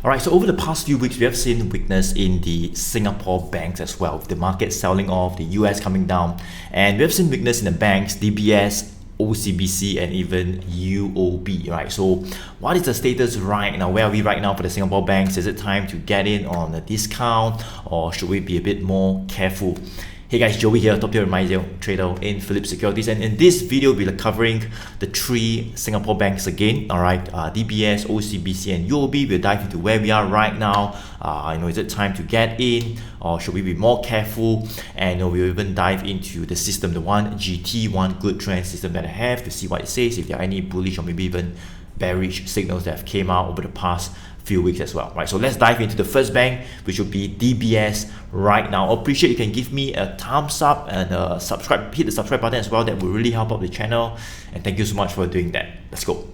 Alright, so over the past few weeks, we have seen weakness in the Singapore banks as well, with the market selling off, the US coming down, and we have seen weakness in the banks, DBS, OCBC, and even UOB, right? So what is the status right now? Where are we right now for the Singapore banks? Is it time to get in on a discount, or should we be a bit more careful? Hey guys, Joey here, top tier reminder trader in Philips Securities, and in this video we'll be covering the three Singapore banks again. Alright, DBS, OCBC, and UOB. We'll dive into where we are right now. Is it time to get in, or should we be more careful? And we'll even dive into the system, the one GT, one good trend system that I have, to see what it says, if there are any bullish or maybe even bearish signals that have came out over the past few weeks as well, right? So let's dive into the first bank, which will be DBS right now. I appreciate you can give me a thumbs up and hit the subscribe button as well. That will really help out the channel, and thank you so much for doing that. Let's go.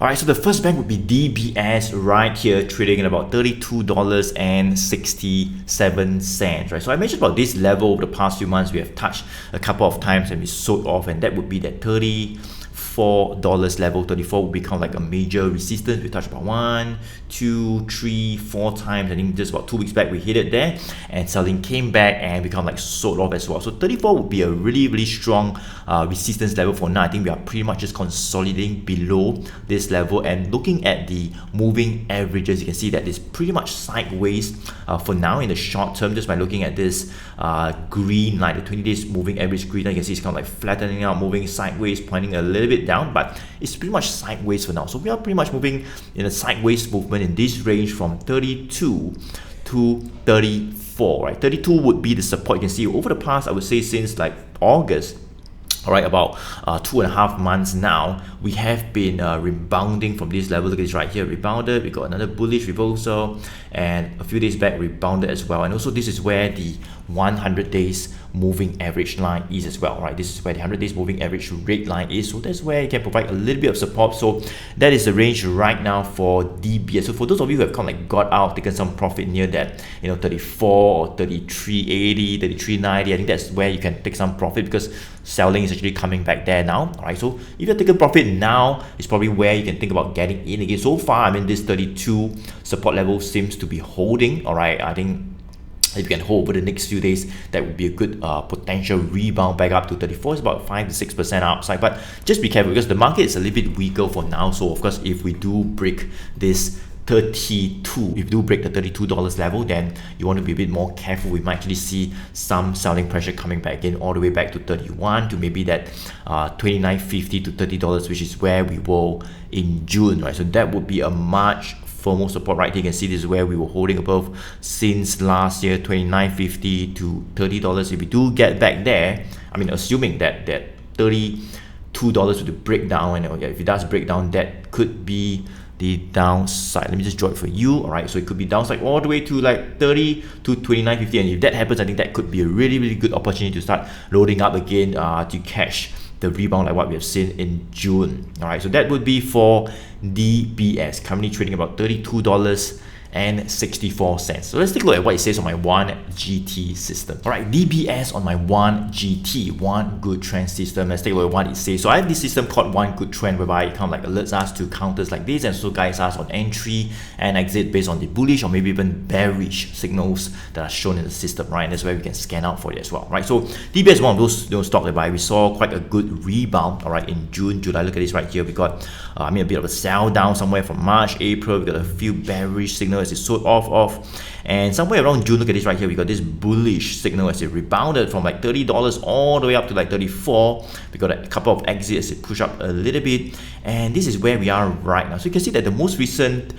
Alright, so the first bank would be DBS right here, trading at about $32.67, right? So I mentioned about this level over the past few months. We have touched a couple of times and we sold off, and that would be that $34 level. 34 would become like a major resistance. We touched about 1, 2, 3, 4 times. I think just about 2 weeks back we hit it there, and selling came back and become like sold off as well. So 34 would be a really strong resistance level for now. I think we are pretty much just consolidating below this level, and looking at the moving averages, you can see that it's pretty much sideways for now in the short term. Just by looking at this green line, the 20 days moving average green line, you can see it's kind of like flattening out, moving sideways, pointing a little bit down, but it's pretty much sideways for now. So we are pretty much moving in a sideways movement in this range from 32 to 34, right? 32 would be the support. You can see over the past, I would say since like August, all right, about 2.5 months now, we have been rebounding from this level. Look at this right here, rebounded. We got another bullish reversal, and a few days back rebounded as well. And also this is where the 100 days moving average line is as well, right? This is where the 100 days moving average rate line is. So that's where you can provide a little bit of support. So that is the range right now for DBS. So for those of you who have kind of like got out, taken some profit near that, 34 or 33.80, 33.90, I think that's where you can take some profit, because selling is actually coming back there now. All right, so if you're taking profit now, it's probably where you can think about getting in again. So far, this 32 support level seems to be holding. All right, I think if you can hold over the next few days, that would be a good potential rebound back up to 34. It's about 5 to 6% upside, but just be careful because the market is a little bit weaker for now. So of course, if we do break this 32, if you do break the $32 level, then you want to be a bit more careful. We might actually see some selling pressure coming back in, all the way back to 31 to maybe that $29.50 to $30, which is where we were in June, right? So that would be a much firmer support right here. You can see this is where we were holding above since last year, $29.50 to $30. If we do get back there, assuming that $32 would break down, and if it does break down, that could be the downside. Let me just draw it for you. All right, so it could be downside all the way to like 30 to 29.50, and if that happens, I think that could be a really good opportunity to start loading up again to catch the rebound like what we have seen in June. All right, so that would be for DBS, currently trading about $32.64. So let's take a look at what it says on my 1GT system. All right, DBS on my 1GT, one good trend system. Let's take a look at what it says. So I have this system called one good trend, whereby it kind of like alerts us to counters like this, and so guides us on entry and exit based on the bullish or maybe even bearish signals that are shown in the system, right? And that's where we can scan out for it as well, right? So DBS is one of those stocks whereby we saw quite a good rebound, all right, in June, July. Look at this right here. We got a bit of a sell down somewhere from March, April. We got a few bearish signals as it sold off, and somewhere around June, look at this right here, we got this bullish signal as it rebounded from like $30 all the way up to like 34. We got a couple of exits as it pushed up a little bit, and this is where we are right now. So you can see that the most recent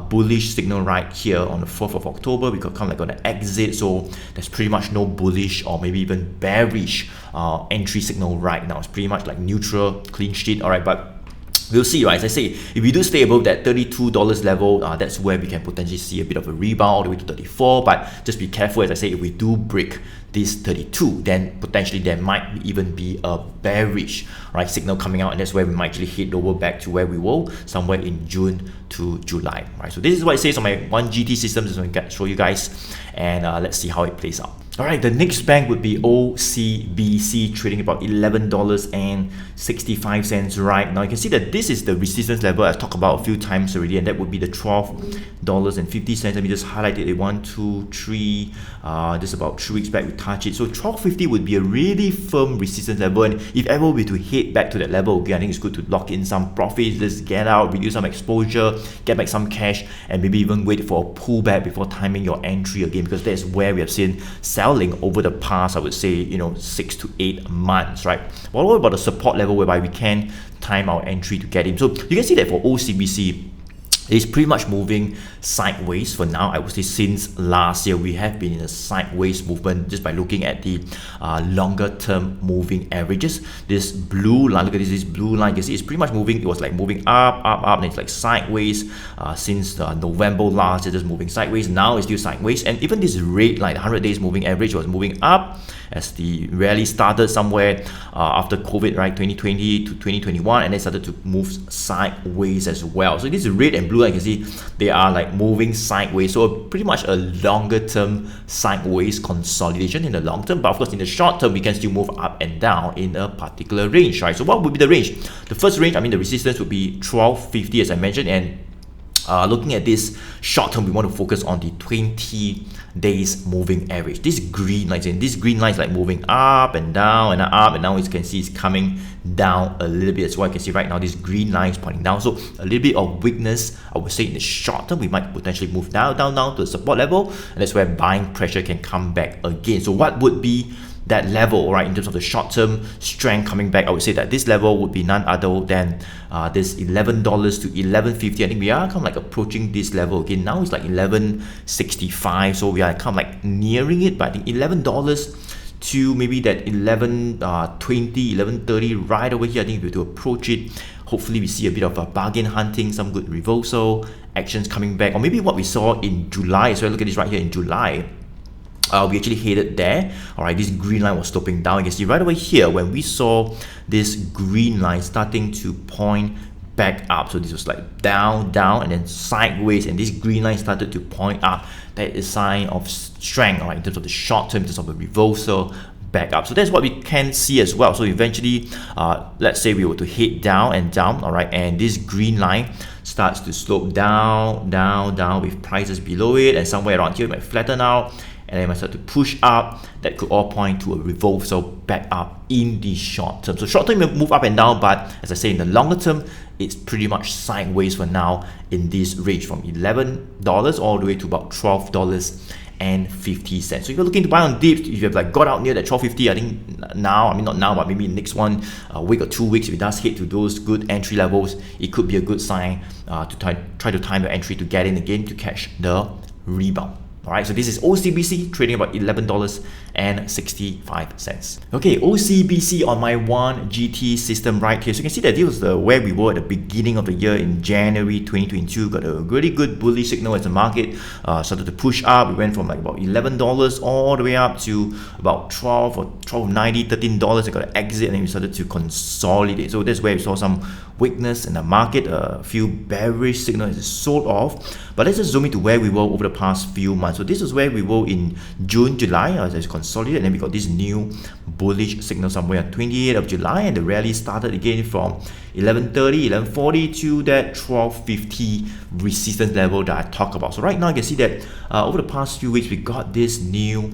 bullish signal right here on the 4th of October, we got kind of like on an exit. So there's pretty much no bullish or maybe even bearish entry signal right now. It's pretty much like neutral, clean sheet. All right, but we'll see, right? As I say, if we do stay above that $32 level, that's where we can potentially see a bit of a rebound all the way to 34. But just be careful, as I say, if we do break this 32, then potentially there might even be a bearish, right, signal coming out, and that's where we might actually hit lower back to where we were somewhere in June to July, right? So this is what it says on my 1GT system. Just want to show you guys, and let's see how it plays out. All right, the next bank would be OCBC, trading about $11.65 right now. You can see that this is the resistance level I've talked about a few times already, and that would be the $12.50. Let me just highlight it. 1, 2, 3. Just about 3 weeks back we touched it. So $12.50 would be a really firm resistance level, and if ever we to head back to that level again, I think it's good to lock in some profits, just get out, reduce some exposure, get back some cash, and maybe even wait for a pullback before timing your entry again, because that's where we have seen selling over the past, I would say, 6 to 8 months, right? What about the support level whereby we can time our entry to get in? So you can see that for OCBC, it's pretty much moving sideways for now. I would say since last year, we have been in a sideways movement just by looking at the longer term moving averages. This blue line, look at this blue line, you can see it's pretty much moving. It was like moving up, and it's like sideways since November last year, just moving sideways. Now it's still sideways. And even this red line, the 100 days moving average, was moving up as the rally started somewhere after COVID, right, 2020 to 2021, and then started to move sideways as well. So this red and blue, I can see they are like moving sideways. So pretty much a longer term sideways consolidation in the long term. But of course, in the short term, we can still move up and down in a particular range, right? So what would be the range? The first range, the resistance would be $12.50, as I mentioned, and looking at this short term, we want to focus on the 20 days moving average. This green line is like moving up and down and up, and now as you can see it's coming down a little bit. That's why you can see right now this green line is pointing down. So a little bit of weakness, I would say, in the short term. We might potentially move down to the support level, and that's where buying pressure can come back again. So what would be that level, right, in terms of the short-term strength coming back? I would say that this level would be none other than this $11 to $11.50. I think we are kind of like approaching this level again. Now it's like $11.65, so we are kind of like nearing it. But I think $11 to maybe that $11.20, $11.30 right over here, I think if we were to approach it, hopefully we see a bit of a bargain hunting, some good reversal actions coming back, or maybe what we saw in July. So look at this right here in July. We actually headed there. All right, this green line was sloping down. You can see right over here when we saw this green line starting to point back up. So this was like down, and then sideways, and this green line started to point up. That is a sign of strength, all right, in terms of the short term, in terms of a reversal back up. So that's what we can see as well. So eventually, let's say we were to head down, all right, and this green line starts to slope down with prices below it, and somewhere around here it might flatten out, and then it might start to push up. That could all point to a reversal back up in the short term. So short term may move up and down, but as I say, in the longer term, it's pretty much sideways for now in this range from $11 all the way to about $12.50. So if you're looking to buy on dips, if you have like got out near that $12.50, I think now, not now, but maybe next one week or 2 weeks, if it does hit to those good entry levels, it could be a good sign to try to time your entry to get in again to catch the rebound. Alright, so this is OCBC trading about $11.65. Okay, OCBC on my 1GT system right here. So you can see that this was where we were at the beginning of the year in January 2022. Got a really good bullish signal as the market started to push up. We went from like about $11 all the way up to about $12 or $12.90, $13. I got an exit, and then we started to consolidate. So that's where we saw some weakness in the market. A few bearish signals is sold off. But let's just zoom into where we were over the past few months. So this is where we were in June, July, as it's consolidated, and then we got this new bullish signal somewhere on 28th of July, and the rally started again from 11:30, 11:40 to that 12:50 resistance level that I talked about. So right now you can see that over the past few weeks we got this new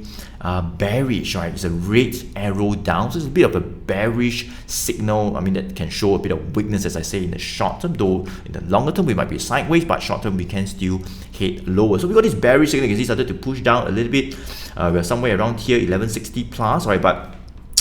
bearish, right? It's a red arrow down, so it's a bit of a bearish signal. That can show a bit of weakness, as I say, in the short term. Though in the longer term we might be sideways, but short term we can still head lower. So we got this bearish signal. You can see started to push down a little bit. We're somewhere around here, 1160 plus, right? But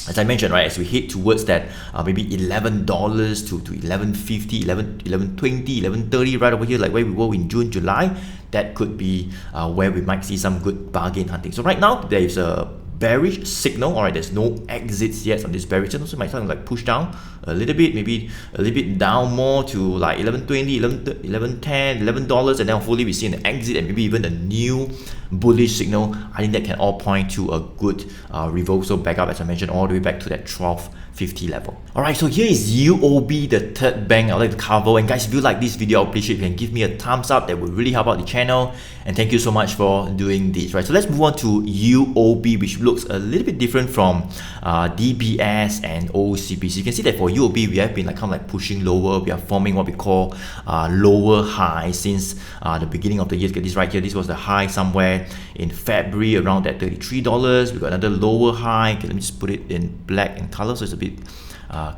as I mentioned, right, as we head towards that maybe $11 to $11.50, $11.20, $11.30 right over here, like where we were in June, July, that could be where we might see some good bargain hunting. So right now there is a bearish signal. All right, there's no exits yet on this bearish signal, so it might kind of like push down a little bit, maybe a little bit down more to like 11.20, 11.10, $11, and then hopefully we see an exit and maybe even a new bullish signal. I think that can all point to a good reversal back up, as I mentioned, all the way back to that 12.50 level. Alright, so here is UOB, the third bank I'd like to cover. And guys, if you like this video, I'll appreciate if you can give me a thumbs up. That would really help out the channel. And thank you so much for doing this. Right, so let's move on to UOB, which looks a little bit different from DBS and OCBC. You can see that for UOB, we have been like kind of like pushing lower. We are forming what we call lower high since the beginning of the year. Get this right here. This was the high somewhere in February around that $33. We got another lower high. Okay, let me just put it in black in color so it's a bit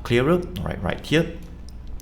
clearer. All right, right here.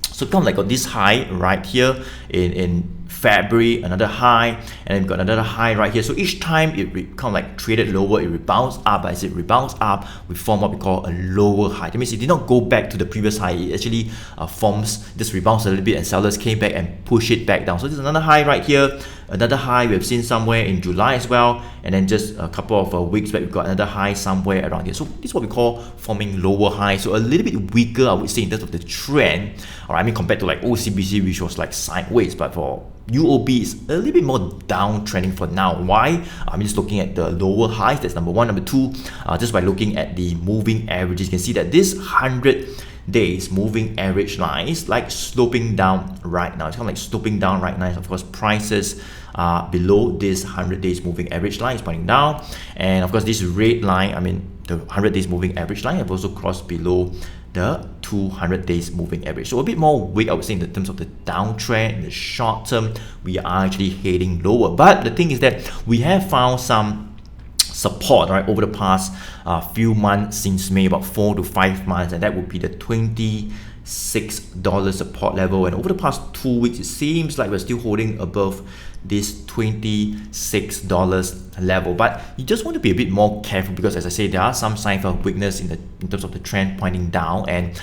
So kind of like got this high right here in February, another high, and then we've got another high right here. So each time it kind of like traded lower, it rebounds up. But as it rebounds up, we form what we call a lower high. That means it did not go back to the previous high. It actually forms, just rebounds a little bit, and sellers came back and push it back down. So this is another high right here. Another high we have seen somewhere in July as well, and then just a couple of weeks back we've got another high somewhere around here. So this is what we call forming lower high. So a little bit weaker, I would say, in terms of the trend. Or I mean, compared to like OCBC, which was like sideways, but for UOB is a little bit more downtrending for now. Why? I'm just looking at the lower highs. That's number one. Number two, just by looking at the moving averages, you can see that this 100 days moving average line is like sloping down right now. It's kind of like sloping down right now. Of course, prices below this 100 days moving average line is pointing down, and of course this red line, I mean the 100 days moving average line, have also crossed below the 200 days moving average. So a bit more weak, I would say, in the terms of the downtrend. In the short term, we are actually heading lower. But the thing is that we have found some support, right, over the past few months, since May, about 4 to 5 months, and that would be the $26 support level. And over the past 2 weeks, it seems like we're still holding above this $26 level, but you just want to be a bit more careful, because as I say, there are some signs of weakness in terms of the trend pointing down. And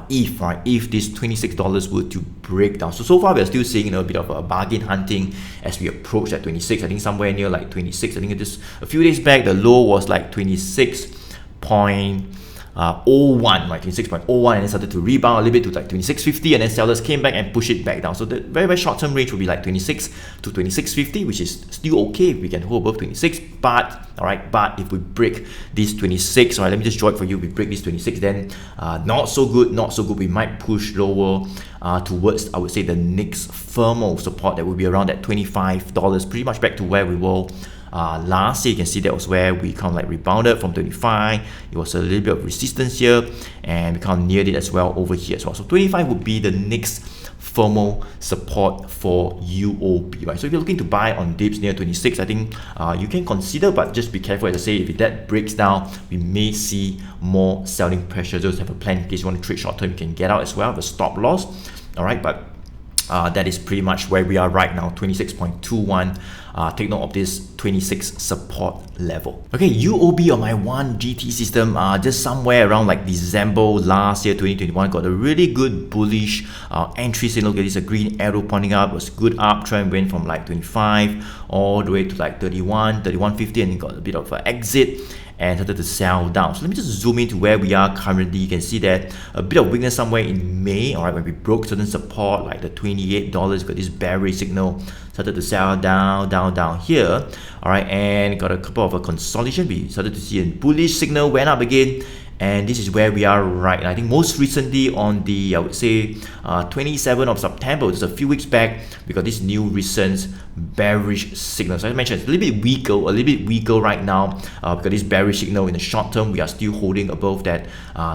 if this $26 were to break down, so far we're still seeing a bit of a bargain hunting as we approach that 26. I think somewhere near like 26. I think just a few days back the low was like 26.01, right, 26.01, and then started to rebound a little bit to like 26.50, and then sellers came back and pushed it back down. So the very, very short term range will be like 26 to 26.50, which is still okay if we can hold above 26. But but if we break this 26, let me just draw it for you. We break this 26, then not so good. We might push lower towards, I would say, the next firmer support that will be around that $25, pretty much back to where we were last year. You can see that was where we kind of like rebounded from 25. It was a little bit of resistance here, and we kind of neared it as well over here as well. So 25 would be the next firmer support for UOB, right? So if you're looking to buy on dips near 26, I think you can consider, but just be careful. As I say, if that breaks down, we may see more selling pressure. Just have a plan in case you want to trade short term. You can get out as well, the stop loss. All right, but that is pretty much where we are right now, 26.21. Take note of this 26 support level. Okay, UOB on my 1GT system, just somewhere around like December last year, 2021, got a really good bullish entry signal. Look at this, a green arrow pointing up. It was a good uptrend, went from like 25 all the way to like 31, 31.50, and it got a bit of an exit and started to sell down. So let me just zoom into where we are currently. You can see that a bit of weakness somewhere in May, all right, when we broke certain support like the $28, got this bearish signal, started to sell down here, all right, and got a couple of a consolidation. We started to see a bullish signal, went up again, and this is where we are right now. I think most recently on the, I would say, 27th of September, just a few weeks back, we got this new recent bearish signal. So as I mentioned, it's a little bit weaker right now. We got this bearish signal in the short term. We are still holding above that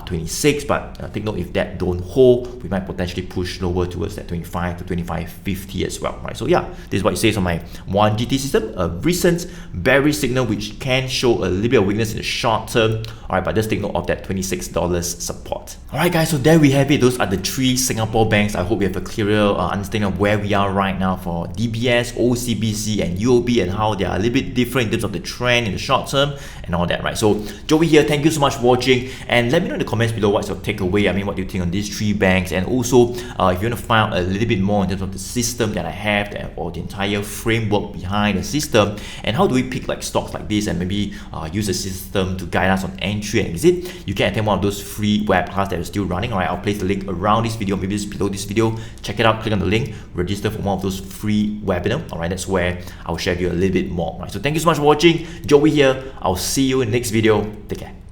26, but take note, if that don't hold, we might potentially push lower towards that 25 to 25.50 as well, right? So yeah, this is what it says on my 1GT system, a recent bearish signal which can show a little bit of weakness in the short term, all right, but just take note of that $26 support. Alright guys, so there we have it. Those are the 3 Singapore banks. I hope you have a clearer understanding of where we are right now for DBS, OCBC and UOB, and how they are a little bit different in terms of the trend in the short term and all that, right? So Joey here, thank you so much for watching, and let me know in the comments below what's your takeaway. I mean, what do you think on these 3 banks? And also if you want to find out a little bit more in terms of the system that I have, or the entire framework behind the system, and how do we pick like stocks like this and maybe use the system to guide us on entry and exit, you can attend one of those free webcasts that are still running. Alright, I'll place the link around this video, maybe just below this video. Check it out, click on the link, register for one of those free webinars. Alright, that's where I'll share with you a little bit more. Right, so thank you so much for watching. Joey here. I'll see you in the next video. Take care.